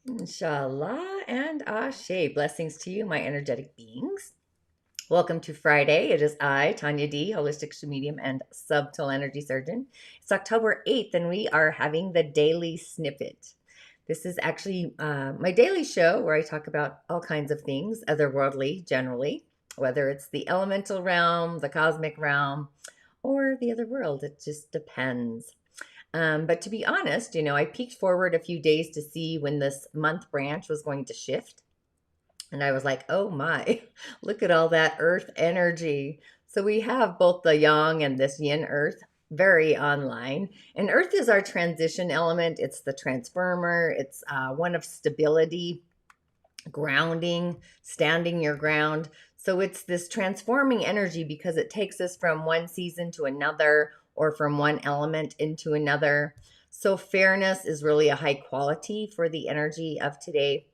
InShalla and Ashe. Blessings to you, my energetic beings. Welcome to Friday. It is I, Tonya D, holistic Sha'medium and subtle energy surgeon. It's October 8th, and we are having the daily snippet. This is actually my daily show where I talk about all kinds of things, otherworldly generally, whether it's the elemental realm, the cosmic realm, or the other world. It just depends. But to be honest, I peeked forward a few days to see when this month branch was going to shift. And I was like, oh my, look at all that earth energy. So we have both the yang and this yin earth very online. And earth is our transition element, it's the transformer, it's one of stability, grounding, standing your ground. So it's this transforming energy because it takes us from one season to another or from one element into another. So fairness is really a high quality for the energy of today.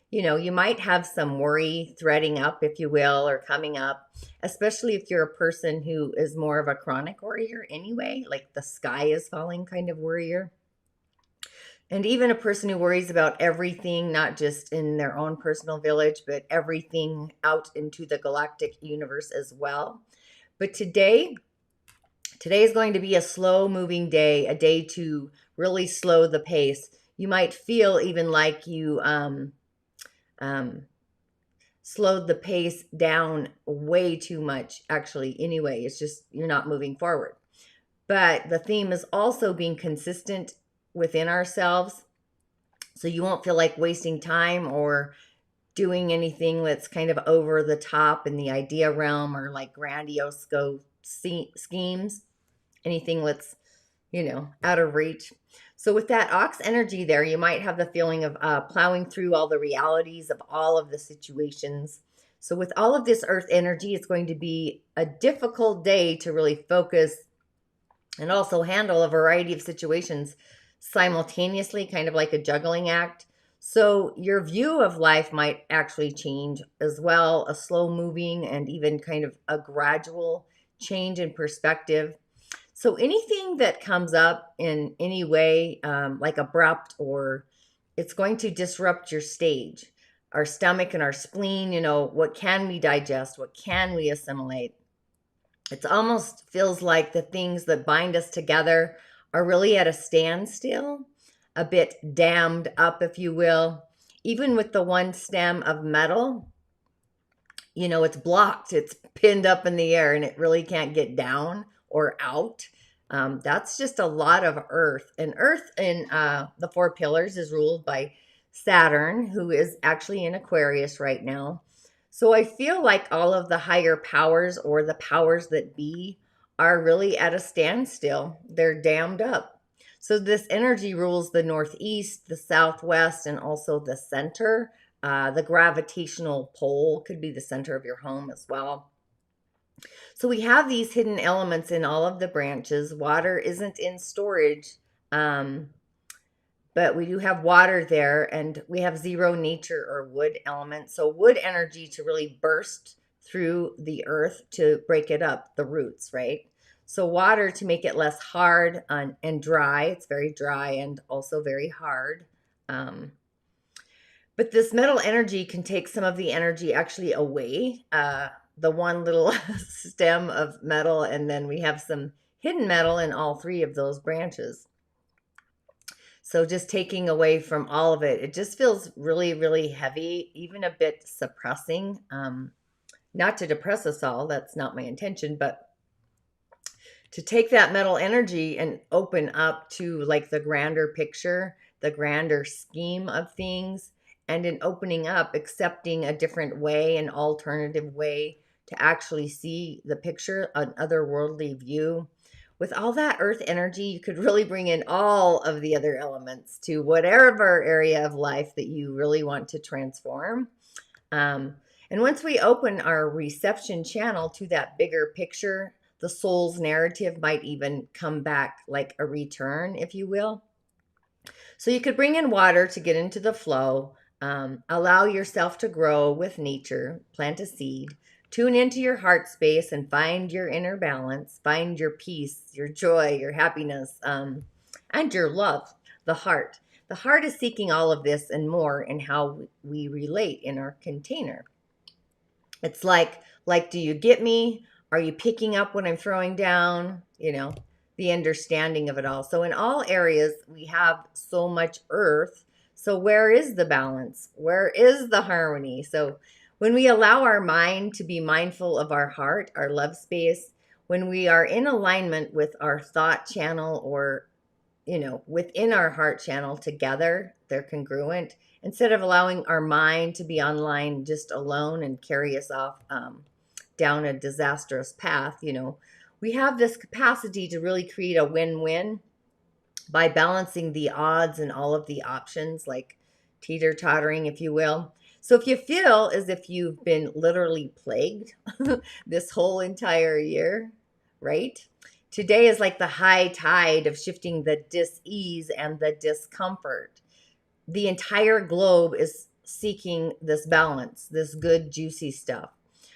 You might have some worry threading up, if you will, or coming up, especially if you're a person who is more of a chronic worrier anyway, like the sky is falling kind of worrier. And even a person who worries about everything, not just in their own personal village, but everything out into the galactic universe as well. But today is going to be a slow moving day, a day to really slow the pace. You might feel even like you slowed the pace down way too much, actually, anyway. It's just you're not moving forward. But the theme is also being consistent within ourselves. So you won't feel like wasting time or doing anything that's kind of over the top in the idea realm or like grandiose schemes, anything that's, out of reach. So with that ox energy there, you might have the feeling of plowing through all the realities of all of the situations. So with all of this earth energy, it's going to be a difficult day to really focus and also handle a variety of situations simultaneously, kind of like a juggling act. So your view of life might actually change as well, a slow moving and even kind of a gradual change in perspective. So anything that comes up in any way, like abrupt, or it's going to disrupt your stage, our stomach and our spleen, what can we digest? What can we assimilate? It almost feels like the things that bind us together are really at a standstill, a bit dammed up, if you will. Even with the one stem of metal, it's blocked, it's pinned up in the air, and it really can't get down or out. That's just a lot of earth. And earth in the four pillars is ruled by Saturn, who is actually in Aquarius right now. So I feel like all of the higher powers or the powers that be are really at a standstill. They're dammed up. So this energy rules the northeast, the southwest, and also the center. The gravitational pole could be the center of your home as well. So we have these hidden elements in all of the branches. Water isn't in storage, but we do have water there, and we have zero nature or wood element. So wood energy to really burst through the earth to break it up, the roots, right? So water to make it less hard and dry. It's very dry and also very hard. But this metal energy can take some of the energy actually away. The one little stem of metal, and then we have some hidden metal in all three of those branches. So just taking away from all of it, it just feels really, really heavy, even a bit suppressing. Not to depress us all, that's not my intention, but to take that metal energy and open up to like the grander picture, the grander scheme of things, and in opening up, accepting a different way, an alternative way to actually see the picture, an otherworldly view. With all that earth energy, you could really bring in all of the other elements to whatever area of life that you really want to transform. And once we open our reception channel to that bigger picture, the soul's narrative might even come back like a return, if you will. So you could bring in water to get into the flow, allow yourself to grow with nature, plant a seed, tune into your heart space and find your inner balance, find your peace, your joy, your happiness, and your love, the heart. The heart is seeking all of this and more in how we relate in our container. It's like, do you get me? Are you picking up what I'm throwing down? The understanding of it all. So in all areas, we have so much earth. So where is the balance? Where is the harmony? So when we allow our mind to be mindful of our heart, our love space, when we are in alignment with our thought channel or, within our heart channel together, they're congruent, instead of allowing our mind to be online just alone and carry us off down a disastrous path, we have this capacity to really create a win-win by balancing the odds and all of the options, like teeter-tottering, if you will. So if you feel as if you've been literally plagued this whole entire year, right? Today is like the high tide of shifting the dis-ease and the discomfort. The entire globe is seeking this balance, this good, juicy stuff.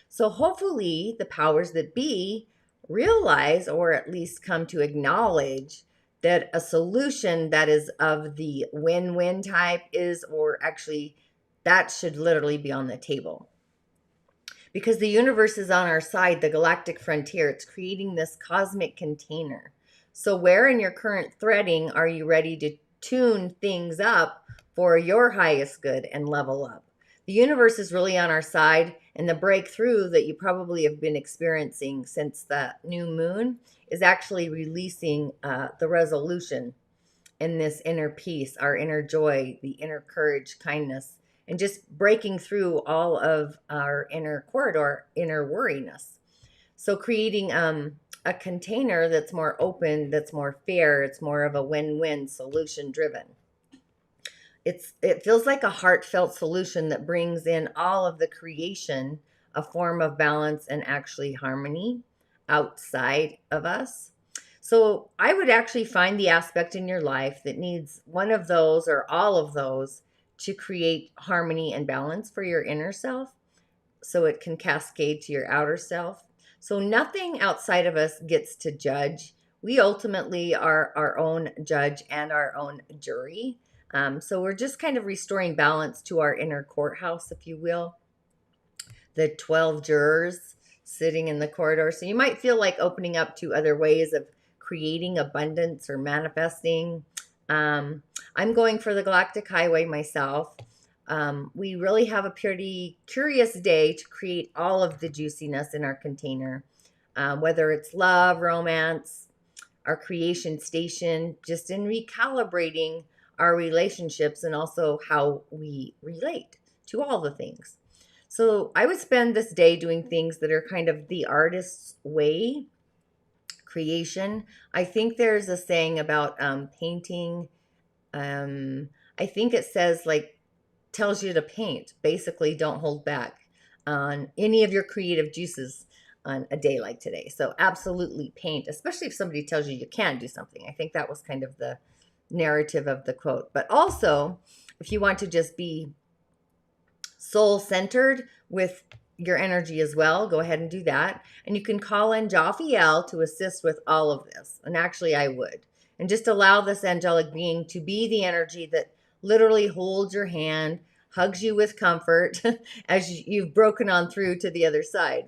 So hopefully the powers that be realize, or at least come to acknowledge, that a solution that is of the win-win type is, or actually that should literally be on the table. Because the universe is on our side, the galactic frontier. It's creating this cosmic container. So where in your current threading are you ready to tune things up for your highest good and level up? The universe is really on our side, and the breakthrough that you probably have been experiencing since the new moon is actually releasing the resolution in this inner peace, our inner joy, the inner courage, kindness, and just breaking through all of our inner corridor, inner worriness. So creating a container that's more open, that's more fair, it's more of a win-win, solution driven. It feels like a heartfelt solution that brings in all of the creation, a form of balance and actually harmony outside of us. So I would actually find the aspect in your life that needs one of those or all of those to create harmony and balance for your inner self, so it can cascade to your outer self. So nothing outside of us gets to judge. We ultimately are our own judge and our own jury. So we're just kind of restoring balance to our inner courthouse, if you will. The 12 jurors sitting in the corridor. So you might feel like opening up to other ways of creating abundance or manifesting. I'm going for the galactic highway myself. We really have a pretty curious day to create all of the juiciness in our container, whether it's love, romance, our creation station, just in recalibrating our relationships and also how we relate to all the things. So I would spend this day doing things that are kind of the artist's way, creation. I think there's a saying about painting. I think it says, like, tells you to paint. Basically, don't hold back on any of your creative juices on a day like today. So absolutely paint, especially if somebody tells you can't do something. I think that was kind of the narrative of the quote. But also, if you want to just be soul-centered with your energy as well, go ahead and do that. And you can call in Jophiel to assist with all of this. And actually, I would. And just allow this angelic being to be the energy that literally holds your hand, hugs you with comfort as you've broken on through to the other side.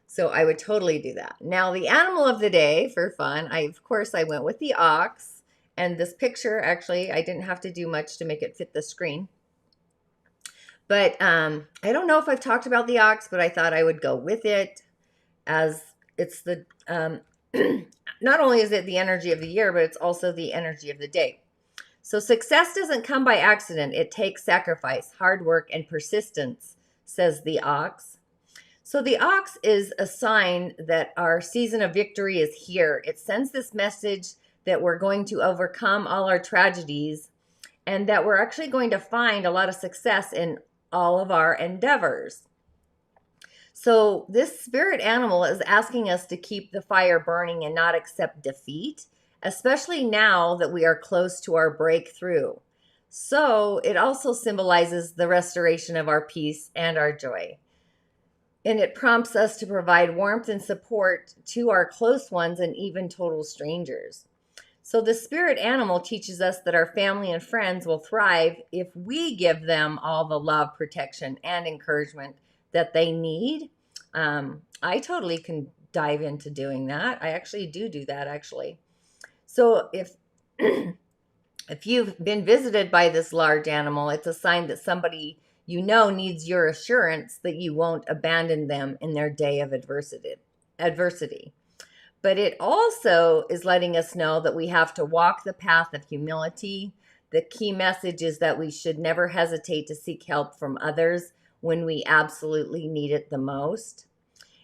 So I would totally do that. Now, the animal of the day for fun, of course, I went with the ox. And this picture, actually, I didn't have to do much to make it fit the screen. But I don't know if I've talked about the ox, but I thought I would go with it, as it's the, not only is it the energy of the year, but it's also the energy of the day. So success doesn't come by accident. It takes sacrifice, hard work, and persistence, says the ox. So the ox is a sign that our season of victory is here. It sends this message that we're going to overcome all our tragedies and that we're actually going to find a lot of success in all of our endeavors. So this spirit animal is asking us to keep the fire burning and not accept defeat, especially now that we are close to our breakthrough. So it also symbolizes the restoration of our peace and our joy. And it prompts us to provide warmth and support to our close ones and even total strangers. So the spirit animal teaches us that our family and friends will thrive if we give them all the love, protection, and encouragement that they need. I totally can dive into doing that. I actually do that actually. So if if you've been visited by this large animal, it's a sign that somebody you know needs your assurance that you won't abandon them in their day of adversity. But it also is letting us know that we have to walk the path of humility. The key message is that we should never hesitate to seek help from others when we absolutely need it the most.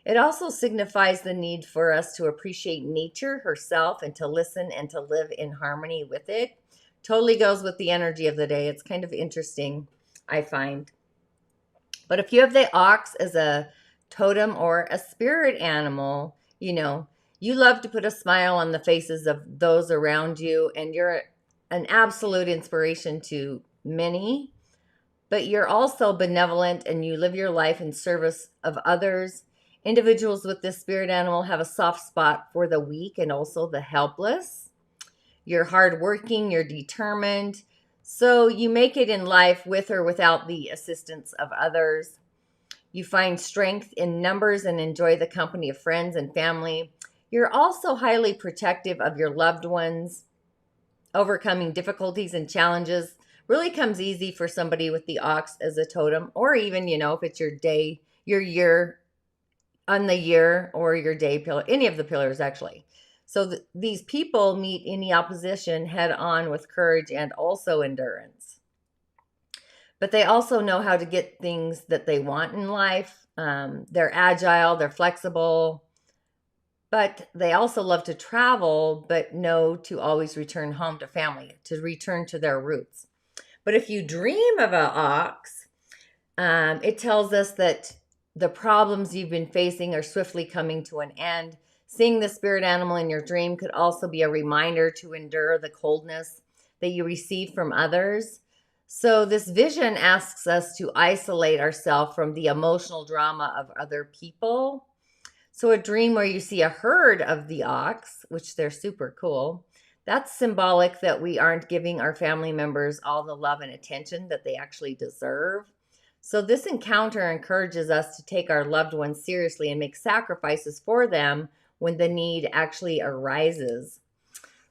It also signifies the need for us to appreciate nature herself and to listen and to live in harmony with it. Totally goes with the energy of the day. It's kind of interesting, I find. But if you have the ox as a totem or a spirit animal, you love to put a smile on the faces of those around you, and you're an absolute inspiration to many, but you're also benevolent and you live your life in service of others. Individuals with this spirit animal have a soft spot for the weak and also the helpless. You're hardworking, you're determined, so you make it in life with or without the assistance of others. You find strength in numbers and enjoy the company of friends and family. You're also highly protective of your loved ones. Overcoming difficulties and challenges really comes easy for somebody with the ox as a totem, or even, if it's your day, your year, on the year, or your day pillar, any of the pillars actually. So these people meet any opposition head on with courage and also endurance. But they also know how to get things that they want in life. They're agile, they're flexible, but they also love to travel, but know to always return home to family, to return to their roots. But if you dream of an ox, it tells us that the problems you've been facing are swiftly coming to an end. Seeing the spirit animal in your dream could also be a reminder to endure the coldness that you receive from others. So this vision asks us to isolate ourselves from the emotional drama of other people. So a dream where you see a herd of the ox, which they're super cool, that's symbolic that we aren't giving our family members all the love and attention that they actually deserve. So this encounter encourages us to take our loved ones seriously and make sacrifices for them when the need actually arises.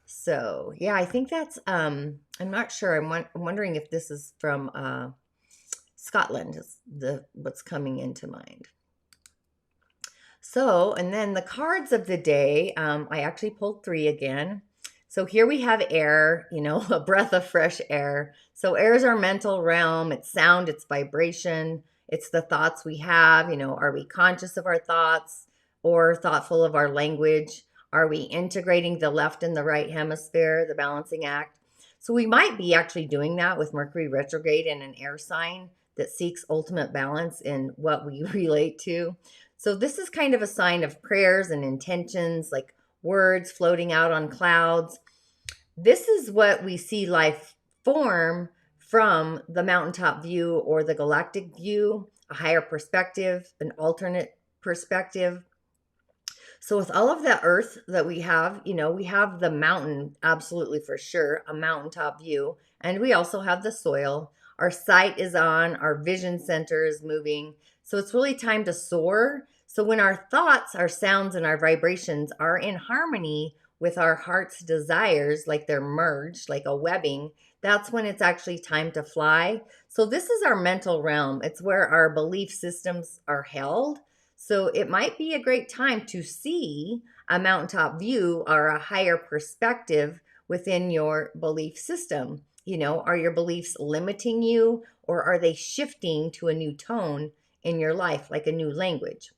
So yeah, I think that's, I'm not sure. I'm wondering if this is from Scotland, is what's coming into mind. So, and then the cards of the day, I actually pulled 3 again. So here we have air, a breath of fresh air. So air is our mental realm. It's sound, it's vibration, it's the thoughts we have. Are we conscious of our thoughts or thoughtful of our language? Are we integrating the left and the right hemisphere, the balancing act? So we might be actually doing that with Mercury retrograde in an air sign that seeks ultimate balance in what we relate to. So this is kind of a sign of prayers and intentions, like words floating out on clouds. This is what we see life form from the mountaintop view or the galactic view, a higher perspective, an alternate perspective. So with all of that earth that we have, we have the mountain, absolutely for sure, a mountaintop view. And we also have the soil. Our sight is on, our vision center is moving. So it's really time to soar. So when our thoughts, our sounds, and our vibrations are in harmony with our heart's desires, like they're merged, like a webbing, that's when it's actually time to fly. So this is our mental realm. It's where our belief systems are held. So it might be a great time to see a mountaintop view or a higher perspective within your belief system. Are your beliefs limiting you, or are they shifting to a new tone in your life, like a new language?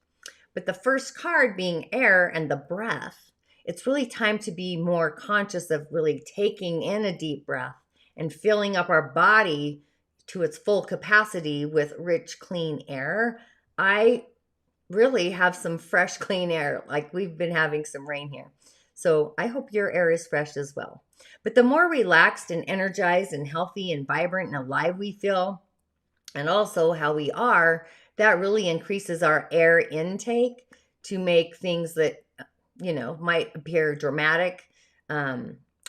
But the first card being air and the breath, it's really time to be more conscious of really taking in a deep breath and filling up our body to its full capacity with rich, clean air. I really have some fresh, clean air, like we've been having some rain here. So I hope your air is fresh as well. But the more relaxed and energized and healthy and vibrant and alive we feel, and also how we are, that really increases our air intake to make things that, might appear dramatic,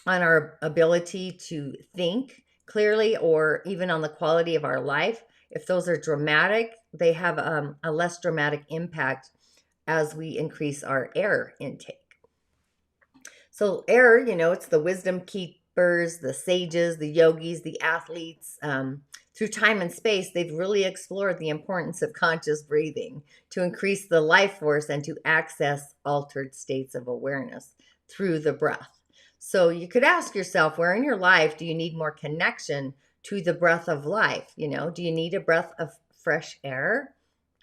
on our ability to think clearly, or even on the quality of our life. If those are dramatic, they have a less dramatic impact as we increase our air intake. So air, it's the wisdom keepers, the sages, the yogis, the athletes. Through time and space, they've really explored the importance of conscious breathing to increase the life force and to access altered states of awareness through the breath. So you could ask yourself, where in your life do you need more connection to the breath of life? Do you need a breath of fresh air?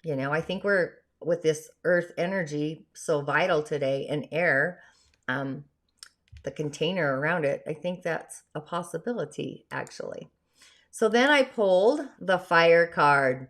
I think we're, with this earth energy so vital today, and air, the container around it, I think that's a possibility, actually. So then I pulled the fire card.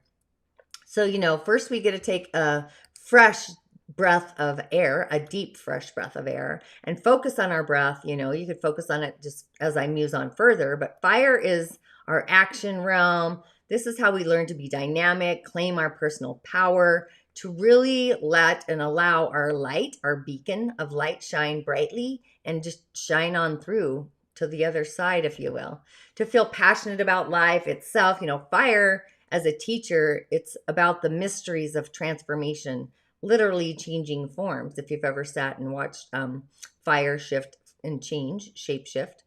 So, first we get to take a fresh breath of air, a deep, fresh breath of air, and focus on our breath. You could focus on it just as I muse on further, but fire is our action realm. This is how we learn to be dynamic, claim our personal power, to really let and allow our light, our beacon of light, shine brightly and just shine on through to the other side, if you will. To feel passionate about life itself. Fire as a teacher, it's about the mysteries of transformation, literally changing forms. If you've ever sat and watched fire shift and change, shape shift.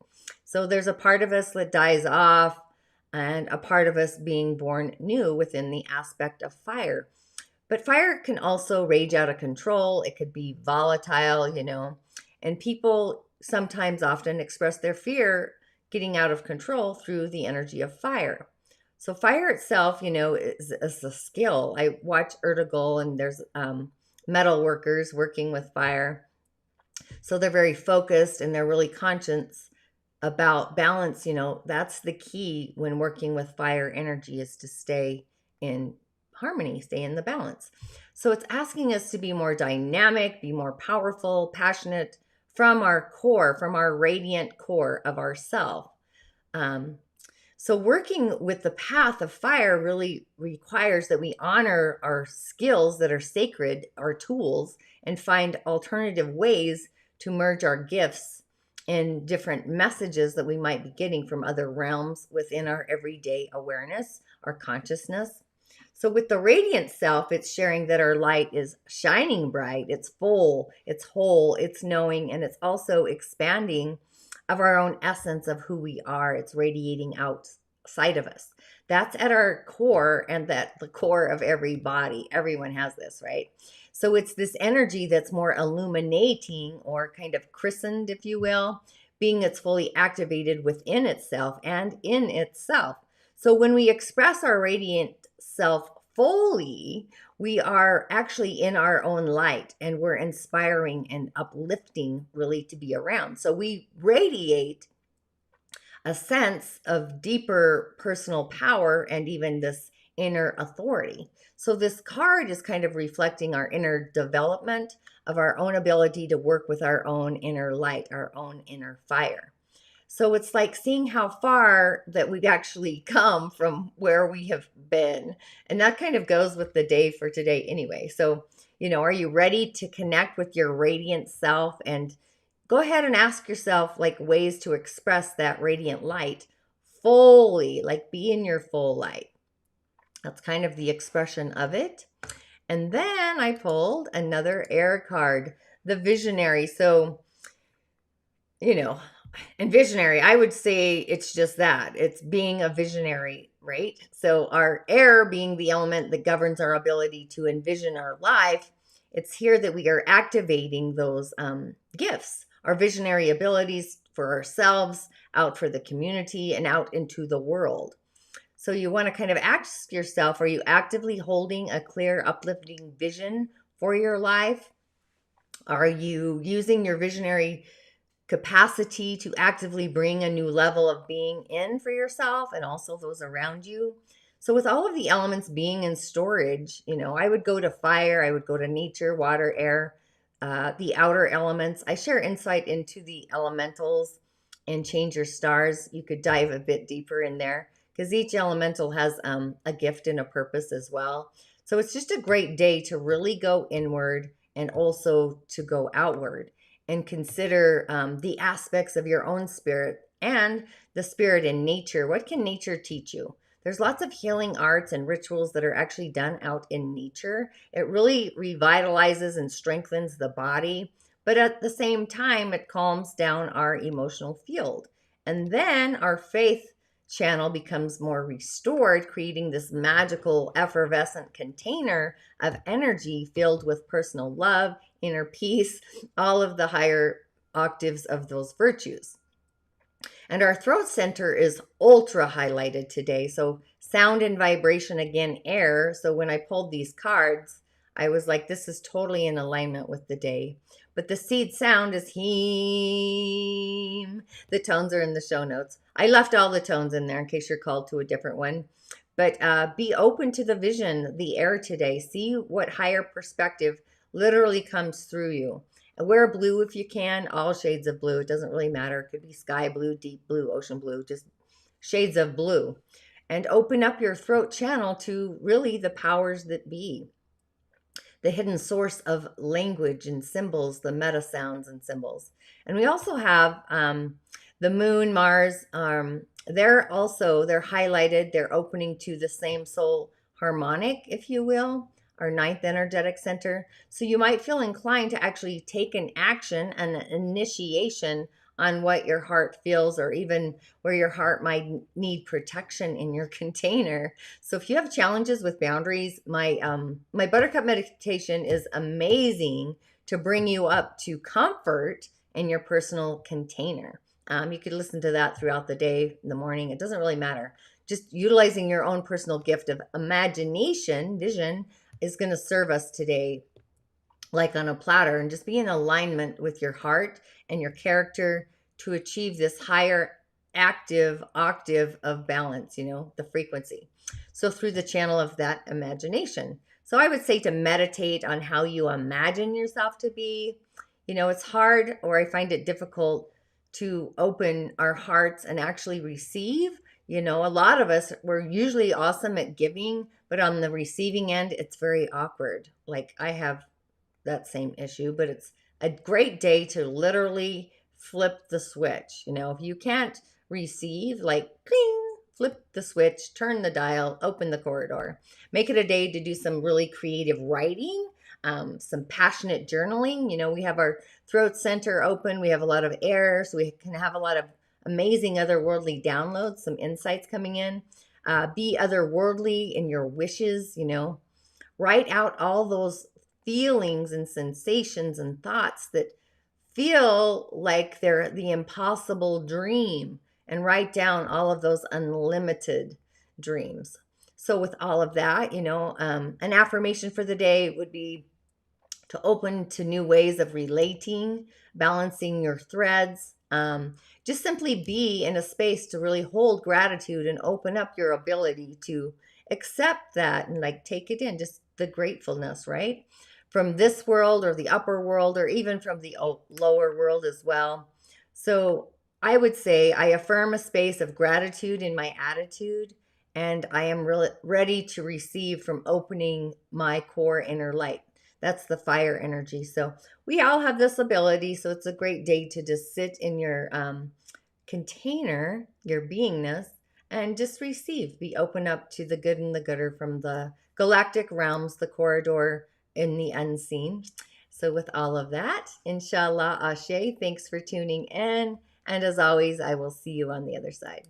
So there's a part of us that dies off, and a part of us being born new within the aspect of fire. But fire can also rage out of control. It could be volatile, and people sometimes often express their fear getting out of control through the energy of fire. So fire itself, is a skill. I watch Ertugrul, and there's metal workers working with fire. So they're very focused and they're really conscious about balance. That's the key when working with fire energy, is to stay in harmony, stay in the balance. So it's asking us to be more dynamic, be more powerful, passionate from our core, from our radiant core of ourself. So working with the path of fire really requires that we honor our skills that are sacred, our tools, and find alternative ways to merge our gifts in different messages that we might be getting from other realms within our everyday awareness, our consciousness. So with the radiant self, it's sharing that our light is shining bright, it's full, it's whole, it's knowing, and it's also expanding of our own essence of who we are. It's radiating outside of us. That's at our core, and at the core of every body. Everyone has this, right? So it's this energy that's more illuminating, or kind of christened, if you will, being it's fully activated within itself and in itself. So when we express our radiant self fully, we are actually in our own light, and we're inspiring and uplifting really to be around. So we radiate a sense of deeper personal power and even this inner authority. So this card is kind of reflecting our inner development of our own ability to work with our own inner light, our own inner fire. So it's like seeing how far that we've actually come from where we have been. And that kind of goes with the day for today anyway. So, are you ready to connect with your radiant self? And go ahead and ask yourself ways to express that radiant light fully, be in your full light. That's kind of the expression of it. And then I pulled another air card, the visionary. So, and visionary, I would say it's just that. It's being a visionary, right? So our air being the element that governs our ability to envision our life, it's here that we are activating those gifts, our visionary abilities for ourselves, out for the community, and out into the world. So you want to kind of ask yourself, are you actively holding a clear, uplifting vision for your life? Are you using your visionary capacity to actively bring a new level of being in for yourself and also those around you? So with all of the elements being in storage, I would go to fire, I would go to nature, water, air, the outer elements. I share insight into the elementals and change your stars. You could dive a bit deeper in there because each elemental has a gift and a purpose as well. So it's just a great day to really go inward and also to go outward. and consider the aspects of your own spirit and the spirit in nature. What can nature teach you? There's lots of healing arts and rituals that are actually done out in nature. It really revitalizes and strengthens the body, but at the same time, it calms down our emotional field. And then our faith channel becomes more restored, creating this magical, effervescent container of energy filled with personal love, inner peace, all of the higher octaves of those virtues. And our throat center is ultra highlighted today. So sound and vibration, again, air. So when I pulled these cards, I was like, this is totally in alignment with the day. But the seed sound is heem. The tones are in the show notes. I left all the tones in there in case you're called to a different one. But be open to the vision, the air today. See what higher perspective literally comes through you. And wear blue if you can, all shades of blue. It doesn't really matter. It could be sky blue, deep blue, ocean blue, just shades of blue. And open up your throat channel to really the powers that be. The hidden source of language and symbols, the meta sounds and symbols. And we also have the moon, Mars. They're highlighted. They're opening to the same soul harmonic, if you will, our ninth energetic center. So you might feel inclined to actually take an action, an initiation on what your heart feels, or even where your heart might need protection in your container. So if you have challenges with boundaries, my buttercup meditation is amazing to bring you up to comfort in your personal container. You could listen to that throughout the day, in the morning. It doesn't really matter. Just utilizing your own personal gift of imagination, vision, is going to serve us today like on a platter, and just be in alignment with your heart and your character to achieve this higher active octave of balance, the frequency. So through the channel of that imagination. So I would say to meditate on how you imagine yourself to be. It's hard, or I find it difficult to open our hearts and actually receive. A lot of us, we're usually awesome at giving, but on the receiving end, it's very awkward. Like I have that same issue, but it's a great day to literally flip the switch. If you can't receive, like cling, flip the switch, turn the dial, open the corridor. Make it a day to do some really creative writing, some passionate journaling. We have our throat center open. We have a lot of air, so we can have a lot of amazing otherworldly downloads, some insights coming in. Be otherworldly in your wishes, Write out all those feelings and sensations and thoughts that feel like they're the impossible dream, and write down all of those unlimited dreams. So with all of that, an affirmation for the day would be to open to new ways of relating, balancing your threads. Just simply be in a space to really hold gratitude and open up your ability to accept that and take it in, just the gratefulness, right? From this world or the upper world, or even from the lower world as well. So I would say I affirm a space of gratitude in my attitude, and I am really ready to receive from opening my core inner light. That's the fire energy. So we all have this ability. So it's a great day to just sit in your container, your beingness, and just receive. Be open up to the good and the gooder from the galactic realms, the corridor in the unseen. So with all of that, InShalla, Ashe, thanks for tuning in. And as always, I will see you on the other side.